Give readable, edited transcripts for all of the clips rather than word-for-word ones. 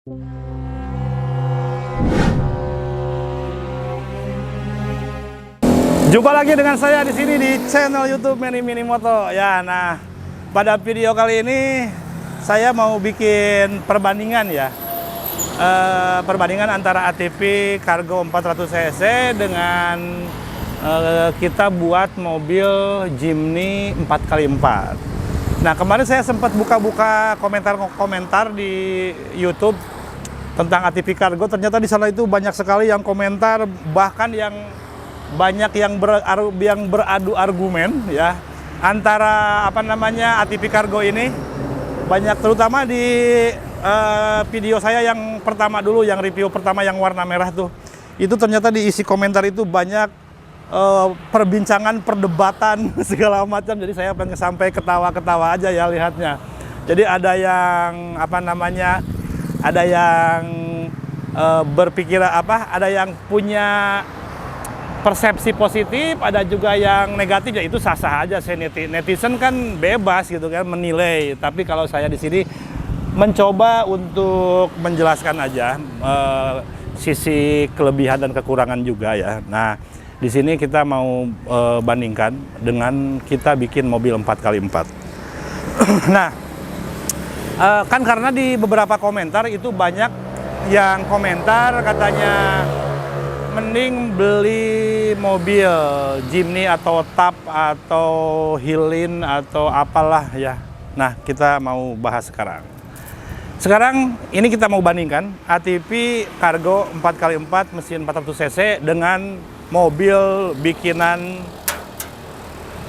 Jumpa lagi dengan saya di sini di channel YouTube Manny Minimoto. Ya, nah pada video kali ini saya mau bikin perbandingan ya. Perbandingan antara ATV Cargo 400 cc dengan kita buat mobil Jimny 4x4. Nah, kemarin saya sempat buka-buka komentar-komentar di YouTube tentang ATV Cargo. Ternyata di sana itu banyak sekali yang komentar, bahkan yang banyak yang beradu argumen ya antara ATV Cargo ini. Banyak, terutama di video saya yang pertama dulu, yang review pertama yang warna merah tuh, itu ternyata diisi komentar itu banyak perbincangan, perdebatan segala macam. Jadi saya pengen sampai ketawa-ketawa aja ya lihatnya. Jadi ada yang ada yang berpikir ada yang punya persepsi positif, ada juga yang negatif. Ya itu sah-sah aja. Netizen kan bebas gitu kan menilai. Tapi kalau saya di sini mencoba untuk menjelaskan aja sisi kelebihan dan kekurangan juga ya. Nah, di sini kita mau bandingkan dengan kita bikin mobil 4x4. Nah, kan karena di beberapa komentar itu banyak yang komentar katanya mending beli mobil Jimny atau TAP atau Hilin atau apalah ya. Nah, kita mau bahas sekarang. Sekarang ini kita mau bandingkan ATV Cargo 4x4 mesin 400 cc dengan mobil bikinan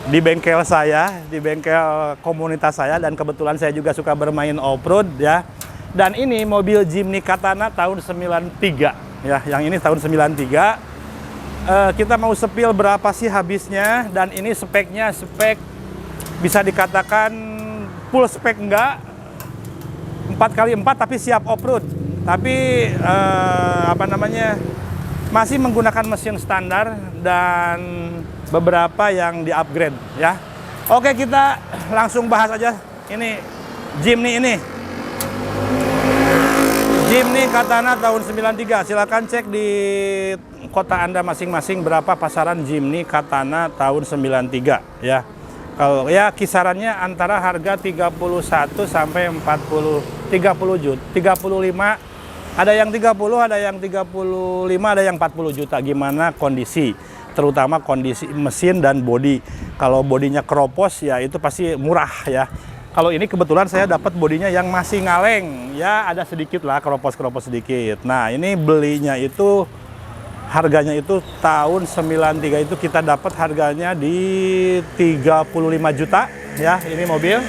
di bengkel saya, di bengkel komunitas saya, dan kebetulan saya juga suka bermain off-road ya. Dan ini mobil Jimny Katana tahun 93 ya, yang ini tahun 93. Kita mau sepil berapa sih habisnya, dan ini speknya spek bisa dikatakan full spek enggak, 4x4 tapi siap off-road. Tapi masih menggunakan mesin standar dan beberapa yang di-upgrade ya. Oke, kita langsung bahas aja ini Jimny ini. Jimny Katana tahun 93. Silakan cek di kota Anda masing-masing berapa pasaran Jimny Katana tahun 93 ya. Kalau ya kisarannya antara harga 31 sampai 30 juta, 35. Ada yang 30, ada yang 35, ada yang 40 juta. Gimana kondisi, terutama kondisi mesin dan bodi. Kalau bodinya keropos ya itu pasti murah ya. Kalau ini kebetulan saya dapat bodinya yang masih ngaleng ya, ada sedikit lah keropos-keropos sedikit. Nah, ini belinya itu harganya itu tahun 93 itu kita dapat harganya di 35 juta ya, ini mobil.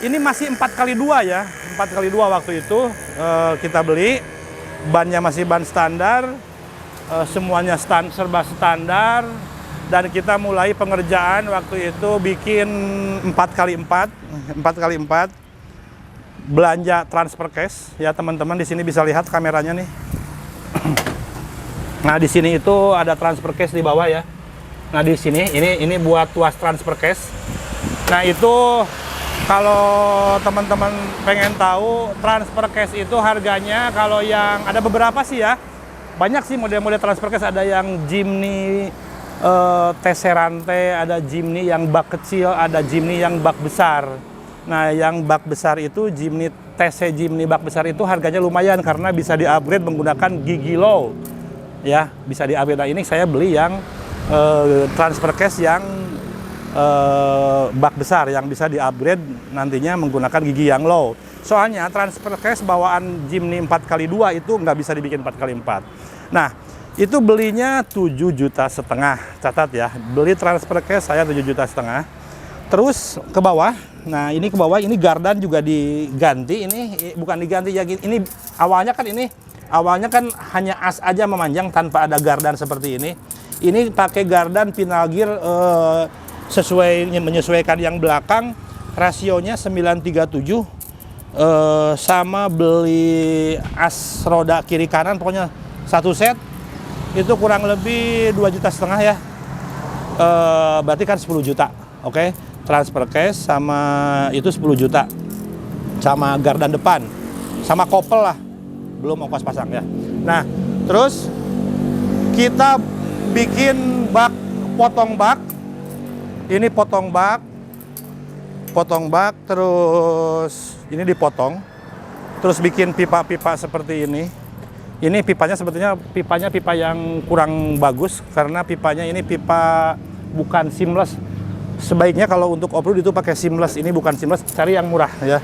Ini masih 4x2 ya, 4x2 waktu itu kita beli. Bannya masih ban standar, semuanya serba standar. Dan kita mulai pengerjaan waktu itu bikin 4x4 belanja transfer case ya teman-teman. Di sini bisa lihat kameranya nih. Nah, di sini itu ada transfer case di bawah ya. Nah, di sini ini buat tuas transfer case. Nah, itu kalau teman-teman pengen tahu transfer case itu harganya, kalau yang ada beberapa sih ya, banyak sih model-model transfer case. Ada yang Jimny Tesserante, ada Jimny yang bak kecil, ada Jimny yang bak besar. Nah, yang bak besar itu Jimny bak besar itu harganya lumayan karena bisa di-upgrade menggunakan gigi low. Ya, bisa di-upgrade. Nah, ini saya beli yang transfer case yang bak besar yang bisa di-upgrade nantinya menggunakan gigi yang low. Soalnya transfer case bawaan Jimny 4x2 itu nggak bisa dibikin 4x4. Nah, itu belinya 7,5 juta. Catat ya, beli transfer case saya 7,5 juta. Terus ke bawah, nah ini ke bawah, ini gardan juga diganti. Ini bukan diganti ya, ini awalnya kan hanya as aja memanjang tanpa ada gardan seperti ini. Ini pakai gardan final gear menyesuaikan yang belakang, rasionya 9:37. Sama beli as roda kiri kanan, pokoknya satu set itu kurang lebih 2,5 juta ya. Berarti kan 10 juta. Oke, transfer case sama itu 10 juta. sama gardan depan, sama kopel lah, belum ongkos pasang ya. Nah, terus kita bikin bak, potong bak. Ini potong bak, terus ini dipotong, terus bikin pipa-pipa seperti ini. Ini pipanya sepertinya pipa yang kurang bagus karena pipanya ini pipa bukan seamless. Sebaiknya kalau untuk off-road itu pakai seamless, ini bukan seamless, cari yang murah ya.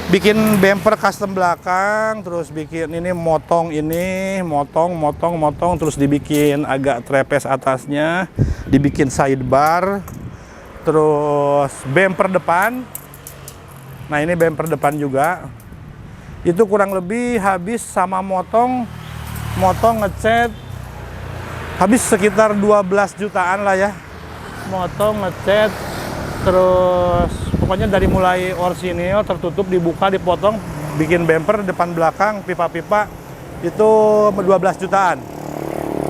Bikin bumper custom belakang, terus bikin ini motong, terus dibikin agak trapeze atasnya, dibikin sidebar, terus bumper depan. Nah, ini bumper depan juga. Itu kurang lebih habis sama motong ngecat habis sekitar 12 jutaan lah ya. Motong, ngecat, terus pokoknya dari mulai orsinil tertutup, dibuka, dipotong, bikin bumper depan belakang, pipa-pipa itu 12 jutaan.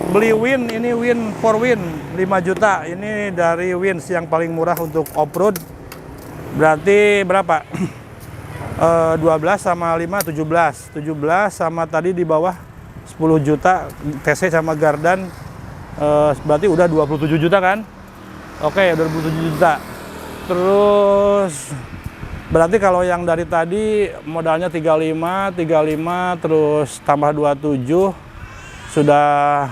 Beli Win, ini Win 4Win 5 juta. Ini dari Wins yang paling murah untuk off-road. Berarti berapa? 12 sama 5, 17 sama tadi di bawah 10 juta TC sama gardan, berarti udah 27 juta kan? Oke, udah 27 juta. Terus berarti kalau yang dari tadi modalnya 35 terus tambah 27 sudah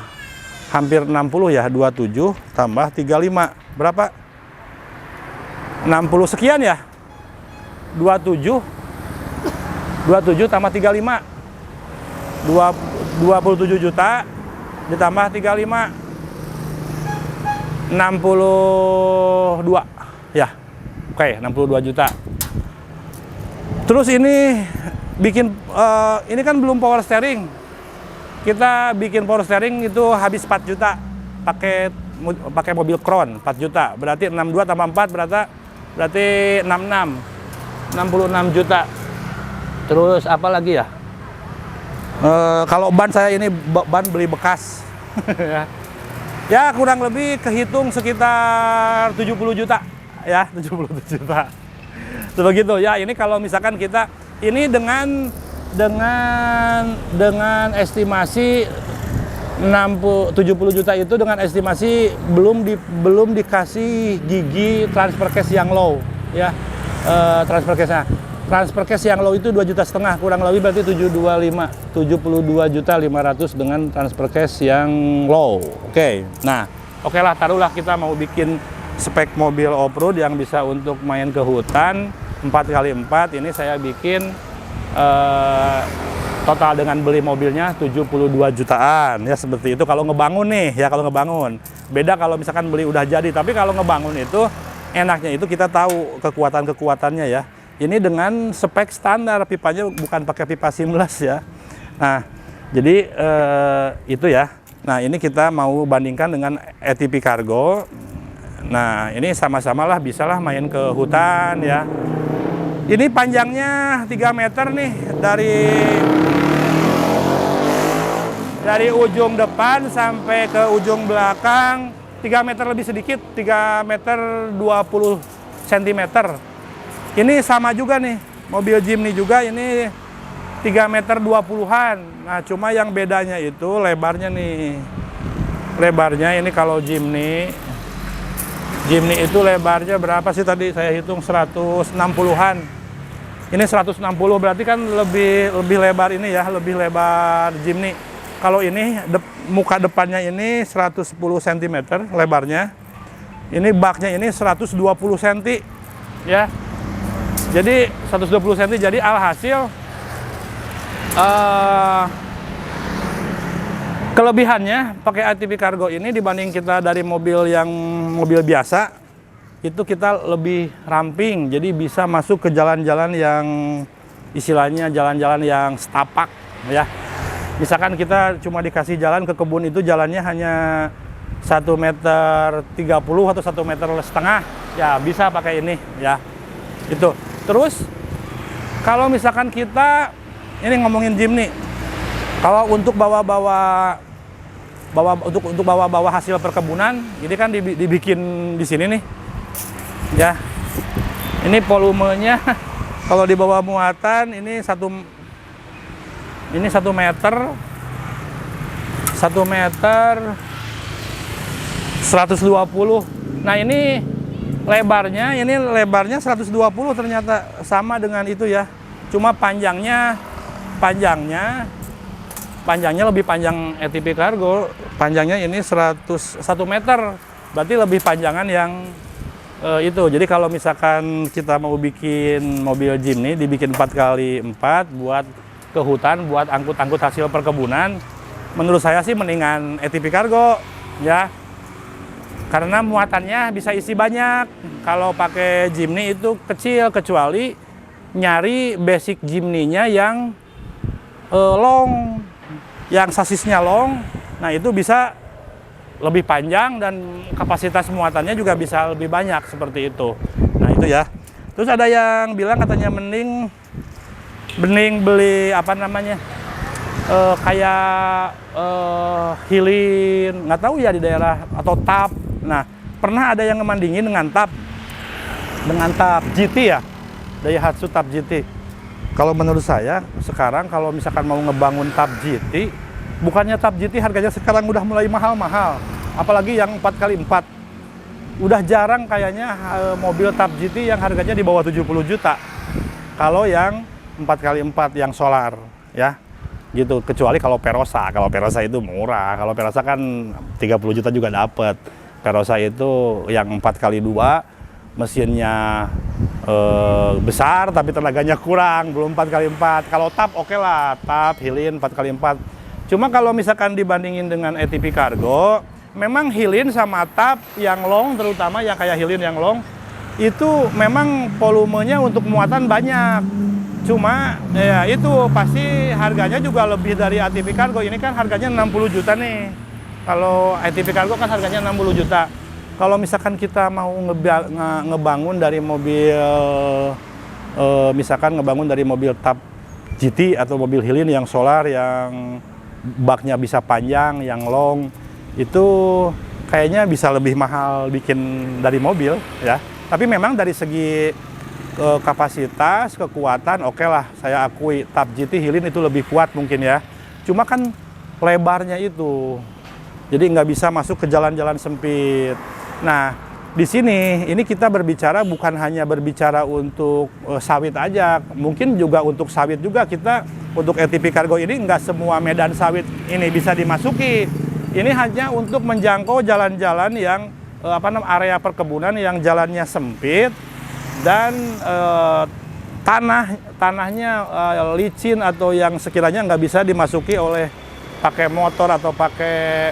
hampir 60 ya, 27 tambah 35 berapa? 60 sekian ya? 27 tambah 35 27 juta ditambah 35 62 ya. Oke, 62 juta. Terus ini bikin ini kan belum power steering. Kita bikin power steering itu habis 4 juta pakai mobil Crown 4 juta. Berarti 62 tambah 4 berarti 66 juta. Terus apa lagi ya? Kalau ban saya ini ban beli bekas. Ya kurang lebih kehitung sekitar 70 juta ya, 70 juta. Sebegitu ya. Ini kalau misalkan kita ini dengan estimasi 70 juta itu dengan estimasi belum dikasih gigi transfer case yang low ya. Transfer case yang low itu 2,5 juta, kurang lebih berarti 72.500 dengan transfer case yang low. Oke. Nah, oke lah, taruhlah kita mau bikin spek mobil off-road yang bisa untuk main ke hutan 4x4. Ini saya bikin total dengan beli mobilnya 72 jutaan ya, seperti itu kalau ngebangun nih ya. Kalau ngebangun beda kalau misalkan beli udah jadi, tapi kalau ngebangun itu enaknya itu kita tahu kekuatannya ya. Ini dengan spek standar, pipanya bukan pakai pipa seamless ya. Nah, jadi itu ya. Nah, ini kita mau bandingkan dengan ATV Cargo. Nah, ini sama-sama lah, bisa lah main ke hutan ya. Ini panjangnya 3 meter nih, dari ujung depan sampai ke ujung belakang 3 meter lebih sedikit, 3 meter 20 cm. Ini sama juga nih, mobil Jimny juga ini 3 meter 20-an. Nah, cuma yang bedanya itu lebarnya nih. Lebarnya ini kalau Jimny itu lebarnya berapa sih tadi saya hitung, 160-an. Ini 160, berarti kan lebih lebar ini ya, lebih lebar Jimny. Kalau ini muka depannya ini 110 cm lebarnya. Ini baknya ini 120 cm ya. Jadi 120 cm, jadi alhasil kelebihannya pakai ATV Cargo ini dibanding kita dari mobil biasa, itu kita lebih ramping, jadi bisa masuk ke jalan-jalan yang istilahnya jalan-jalan yang setapak ya. Misalkan kita cuma dikasih jalan ke kebun, itu jalannya hanya 1,30 meter atau 1,5 meter ya, bisa pakai ini ya. Itu. Terus kalau misalkan kita ini ngomongin Jimny, kalau untuk bawa hasil perkebunan, ini kan dibikin di sini nih ya. Ini volumenya Kalau di bawah muatan ini 1 meter 120. Nah, ini lebarnya 120 ternyata sama dengan itu ya. Cuma panjangnya lebih panjang ATV Cargo. Panjangnya ini 1 meter. Berarti lebih panjangan yang itu. Jadi kalau misalkan kita mau bikin mobil Jimny dibikin 4x4 buat ke hutan, buat angkut-angkut hasil perkebunan, menurut saya sih mendingan ATV Cargo ya. Karena muatannya bisa isi banyak. Kalau pakai Jimny itu kecil, kecuali nyari basic Jimny-nya yang long, yang sasisnya long. Nah, itu bisa lebih panjang dan kapasitas muatannya juga bisa lebih banyak seperti itu. Nah, itu ya. Terus ada yang bilang katanya mending beli apa namanya, kayak Hilin, nggak tahu ya di daerah, atau TAP. Nah, pernah ada yang ngemandingin dengan TAP GT ya, Daihatsu TAP GT. Kalau menurut saya sekarang kalau misalkan mau ngebangun TAP GT, bukannya TAP GT harganya sekarang udah mulai mahal-mahal, apalagi yang 4x4. Udah jarang kayaknya mobil TAP GT yang harganya di bawah 70 juta. Kalau yang 4x4 yang solar ya. Gitu, kecuali kalau Perosa. Kalau Perosa itu murah. Kalau Perosa kan 30 juta juga dapat. Perosa itu yang 4x2, mesinnya besar tapi tenaganya kurang, belum 4x4. Kalau TAP oke lah, TAP, Hilin 4x4. Cuma kalau misalkan dibandingin dengan ATV Cargo, memang Hilin sama TAP yang long, terutama yang kayak Hilin yang long, itu memang volumenya untuk muatan banyak. Cuma ya itu pasti harganya juga lebih dari ATV Cargo. Ini kan harganya 60 juta nih. Kalau ATV Cargo kan harganya 60 juta. Kalau misalkan kita mau ngebangun dari mobil, misalkan ngebangun dari mobil TAP GT atau mobil Hilin yang solar, yang baknya bisa panjang, yang long, itu kayaknya bisa lebih mahal bikin dari mobil ya. Tapi memang dari segi kapasitas, kekuatan, oke lah, saya akui TAP GT Hilin itu lebih kuat mungkin ya. Cuma kan lebarnya itu, jadi nggak bisa masuk ke jalan-jalan sempit. Nah, di sini ini kita berbicara bukan hanya berbicara untuk sawit aja, mungkin juga untuk sawit juga. Kita untuk ATV Cargo ini nggak semua medan sawit ini bisa dimasuki. Ini hanya untuk menjangkau jalan-jalan yang area perkebunan yang jalannya sempit dan tanahnya licin atau yang sekiranya nggak bisa dimasuki oleh pakai motor atau pakai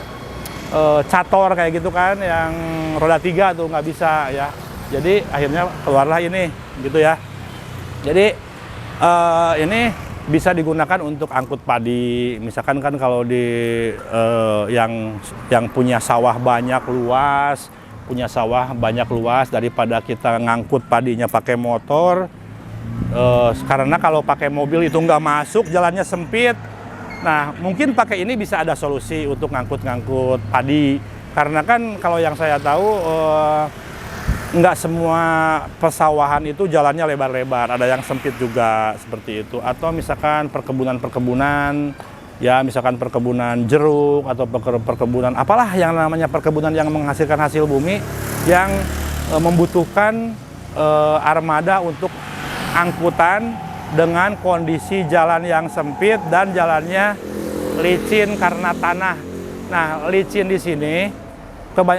cator kayak gitu kan, yang roda 3 tuh nggak bisa ya. Jadi akhirnya keluarlah ini gitu ya. Jadi ini bisa digunakan untuk angkut padi. Misalkan kan kalau di yang punya sawah banyak luas, daripada kita ngangkut padinya pakai motor, karena kalau pakai mobil itu nggak masuk, jalannya sempit. Nah, mungkin pakai ini bisa ada solusi untuk ngangkut-ngangkut padi. Karena kan kalau yang saya tahu, nggak semua persawahan itu jalannya lebar-lebar, ada yang sempit juga seperti itu. Atau misalkan perkebunan-perkebunan, ya misalkan perkebunan jeruk atau perkebunan apalah yang namanya perkebunan yang menghasilkan hasil bumi, yang membutuhkan armada untuk angkutan dengan kondisi jalan yang sempit dan jalannya licin karena tanah. Nah, licin di sini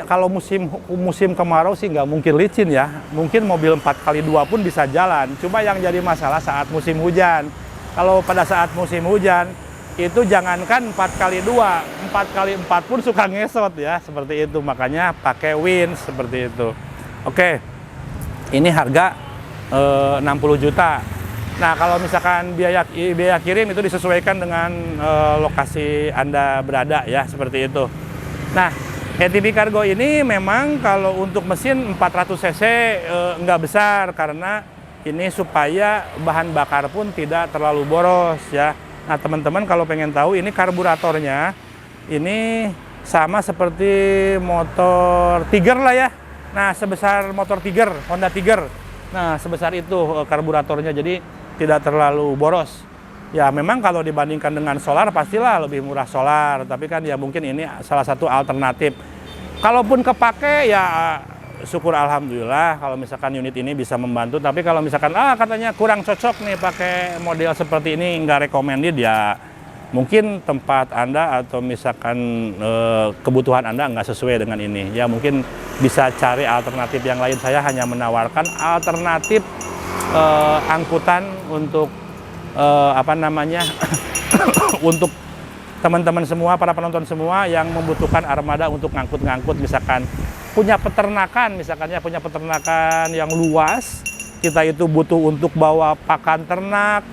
kalau musim kemarau sih nggak mungkin licin ya. Mungkin mobil 4x2 pun bisa jalan. Cuma yang jadi masalah saat musim hujan. Kalau pada saat musim hujan itu jangankan 4x2, 4x4 pun suka ngesot ya, seperti itu. Makanya pakai winch seperti itu. Oke. Ini harga 60 juta. Nah, kalau misalkan biaya kirim itu disesuaikan dengan lokasi Anda berada ya, seperti itu. Nah, ATV Cargo ini memang kalau untuk mesin 400 cc nggak besar, karena ini supaya bahan bakar pun tidak terlalu boros ya. Nah, teman-teman kalau pengen tahu, ini karburatornya ini sama seperti motor Tiger lah ya. Nah, sebesar motor Tiger, Honda Tiger. Nah, sebesar itu karburatornya, jadi tidak terlalu boros. Ya memang kalau dibandingkan dengan solar pastilah lebih murah solar, tapi kan ya mungkin ini salah satu alternatif. Kalaupun kepake ya syukur alhamdulillah kalau misalkan unit ini bisa membantu, tapi kalau misalkan katanya kurang cocok nih pakai model seperti ini, nggak recommended, ya mungkin tempat Anda atau misalkan kebutuhan Anda nggak sesuai dengan ini. Ya mungkin bisa cari alternatif yang lain. Saya hanya menawarkan alternatif angkutan untuk untuk teman-teman semua, para penonton semua yang membutuhkan armada untuk ngangkut-ngangkut, misalkan punya peternakan, punya peternakan yang luas, kita itu butuh untuk bawa pakan ternak,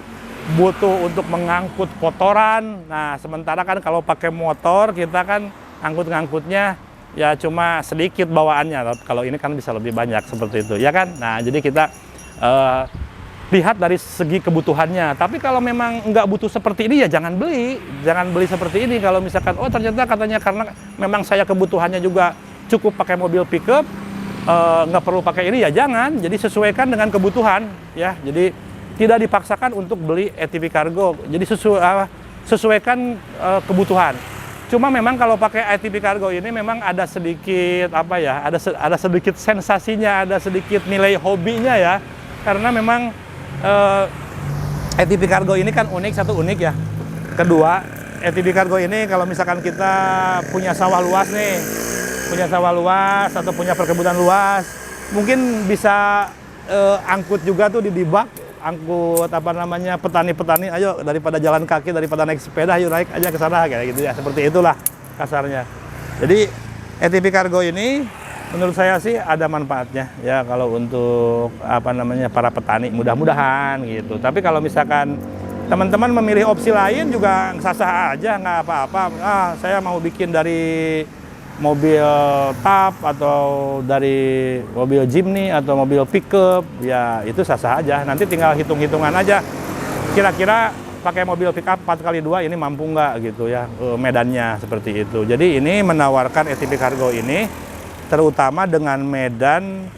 butuh untuk mengangkut kotoran. Nah, sementara kan kalau pakai motor kita kan angkut-ngangkutnya ya cuma sedikit bawaannya. Kalau ini kan bisa lebih banyak seperti itu, ya kan? Nah, jadi kita lihat dari segi kebutuhannya. Tapi kalau memang nggak butuh seperti ini ya jangan beli seperti ini. Kalau misalkan ternyata katanya karena memang saya kebutuhannya juga cukup pakai mobil pickup, nggak perlu pakai ini, ya jangan. Jadi sesuaikan dengan kebutuhan, ya. Jadi tidak dipaksakan untuk beli ATV Cargo. Jadi sesuaikan kebutuhan. Cuma memang kalau pakai ATV Cargo ini memang ada sedikit ada sedikit sensasinya, ada sedikit nilai hobinya ya. Karena memang ATV Cargo ini kan unik ya. Kedua, ATV Cargo ini kalau misalkan kita punya sawah luas nih, atau punya perkebunan luas, mungkin bisa angkut juga tuh di bak, angkut petani-petani, ayo daripada jalan kaki, daripada naik sepeda, ayo naik aja ke sana kayak gitu ya, seperti itulah kasarnya. Jadi ATV Cargo ini menurut saya sih ada manfaatnya ya kalau untuk para petani, mudah-mudahan gitu. Tapi kalau misalkan teman-teman memilih opsi lain juga sah-sah aja, nggak apa-apa. Saya mau bikin dari mobil TAP atau dari mobil Jimny atau mobil pickup, ya itu sah-sah aja. Nanti tinggal hitung-hitungan aja. Kira-kira pakai mobil pickup 4x2 ini mampu nggak gitu ya medannya, seperti itu. Jadi ini menawarkan ATV Cargo ini terutama dengan medan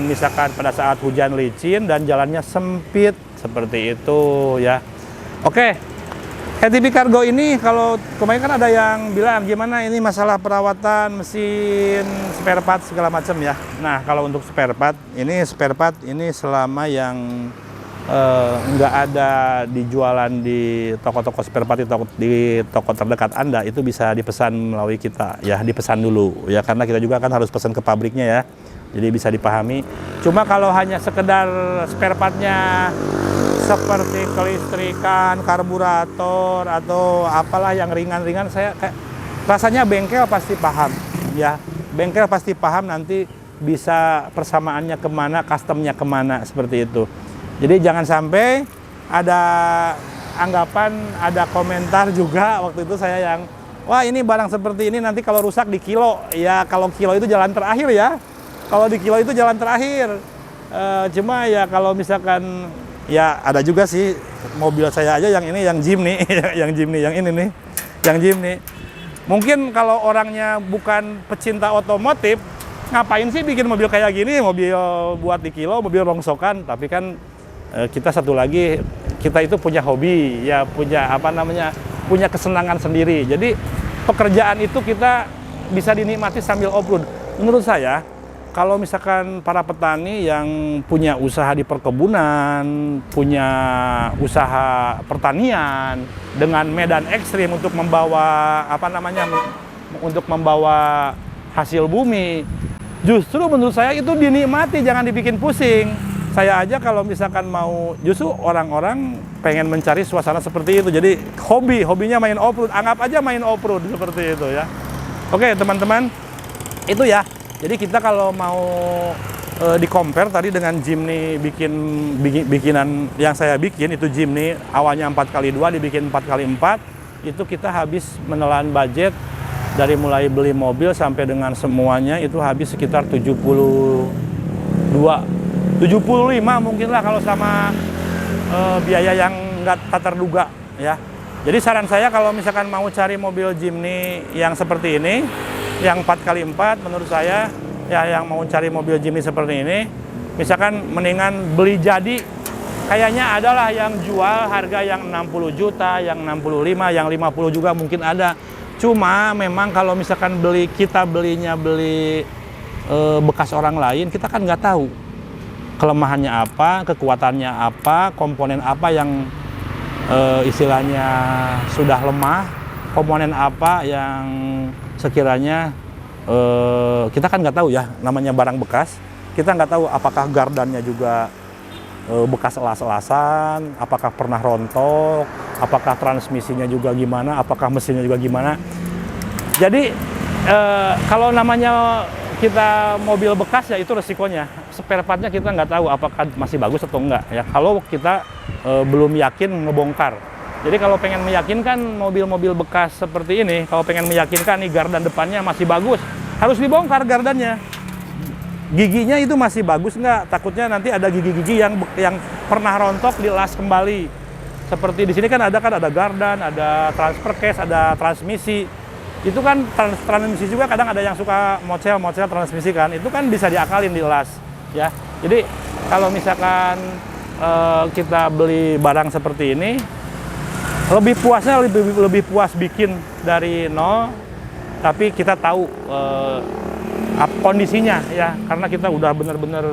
misalkan pada saat hujan licin dan jalannya sempit seperti itu ya. Oke, ATV Cargo ini kalau kemarin kan ada yang bilang gimana ini masalah perawatan mesin, spare part segala macam ya. Nah, kalau untuk spare part ini selama yang nggak ada dijualan di toko-toko spare part, di toko terdekat Anda, itu bisa dipesan melalui kita ya, dipesan dulu ya, karena kita juga kan harus pesan ke pabriknya ya, jadi bisa dipahami. Cuma kalau hanya sekedar spare partnya seperti kelistrikan, karburator atau apalah yang ringan-ringan, saya rasanya bengkel pasti paham ya, bengkel pasti paham nanti bisa persamaannya kemana, customnya kemana, seperti itu. Jadi jangan sampai ada anggapan, ada komentar juga waktu itu saya yang, wah ini barang seperti ini nanti kalau rusak di kilo. Ya kalau kilo itu jalan terakhir ya. Kalau di kilo itu jalan terakhir. Cuma ya kalau misalkan, ya ada juga sih mobil saya aja yang ini, yang Jimny, yang ini nih, yang Jimny. Mungkin kalau orangnya bukan pecinta otomotif, ngapain sih bikin mobil kayak gini, mobil buat di kilo, mobil rongsokan, tapi kan kita satu lagi, kita itu punya hobi ya, punya kesenangan sendiri. Jadi pekerjaan itu kita bisa dinikmati sambil off-road. Menurut saya kalau misalkan para petani yang punya usaha di perkebunan, punya usaha pertanian dengan medan ekstrim untuk membawa untuk membawa hasil bumi, justru menurut saya itu dinikmati, jangan dibikin pusing. Saya aja kalau misalkan mau, justru orang-orang pengen mencari suasana seperti itu. Jadi hobinya main off-road, anggap aja main off-road seperti itu ya. Oke teman-teman, itu ya. Jadi kita kalau mau di-compare tadi dengan Jimny bikinan yang saya bikin, itu Jimny awalnya 4x2 dibikin 4x4, itu kita habis menelan budget dari mulai beli mobil sampai dengan semuanya itu habis sekitar 75 mungkin lah kalau sama biaya yang nggak tak terduga ya. Jadi saran saya kalau misalkan mau cari mobil Jimny yang seperti ini, yang 4x4, menurut saya ya yang mau cari mobil Jimny seperti ini, misalkan mendingan beli jadi. Kayaknya adalah yang jual harga yang 60 juta, yang 65, yang 50 juga mungkin ada. Cuma memang kalau misalkan kita beli bekas orang lain, kita kan nggak tahu kelemahannya apa, kekuatannya apa, komponen apa yang istilahnya sudah lemah, komponen apa yang sekiranya kita kan nggak tahu ya, namanya barang bekas. Kita nggak tahu apakah gardannya juga bekas elas-elasan, apakah pernah rontok, apakah transmisinya juga gimana, apakah mesinnya juga gimana. Jadi kalau namanya kita mobil bekas ya itu resikonya. Spare partnya kita nggak tahu apakah masih bagus atau enggak ya. Kalau kita belum yakin ngebongkar. Jadi kalau pengen meyakinkan mobil-mobil bekas seperti ini, kalau pengen meyakinkan nih gardan depannya masih bagus, harus dibongkar gardannya. Giginya itu masih bagus nggak? Takutnya nanti ada gigi-gigi yang pernah rontok dilas kembali. Seperti di sini kan ada gardan, ada transfer case, ada transmisi. Itu kan transmisi juga kadang ada yang suka mocel transmisi kan. Itu kan bisa diakalin dilas ya. Jadi kalau misalkan kita beli barang seperti ini, lebih puas bikin dari nol, tapi kita tahu kondisinya ya, karena kita udah benar-benar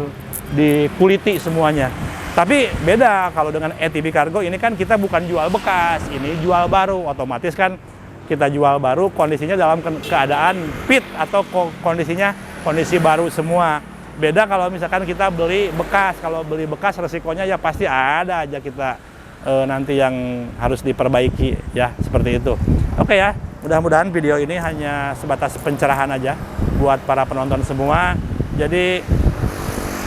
dikuliti semuanya. Tapi beda kalau dengan ATB Cargo ini kan kita bukan jual bekas, ini jual baru. Otomatis kan kita jual baru kondisinya dalam keadaan fit atau kondisi baru semua. Beda kalau misalkan kita beli bekas. Kalau beli bekas resikonya ya pasti ada aja kita nanti yang harus diperbaiki ya, seperti itu. Oke ya, mudah-mudahan video ini hanya sebatas pencerahan aja buat para penonton semua. Jadi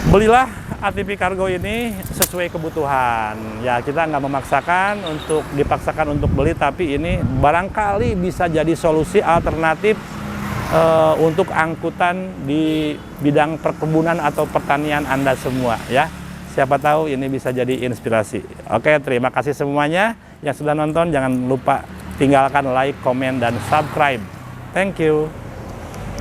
belilah ATB Cargo ini sesuai kebutuhan ya, kita nggak dipaksakan untuk beli, tapi ini barangkali bisa jadi solusi alternatif untuk angkutan di bidang perkebunan atau pertanian Anda semua ya. Siapa tahu ini bisa jadi inspirasi. Oke, terima kasih semuanya yang sudah nonton. Jangan lupa tinggalkan like, komen, dan subscribe. Thank you.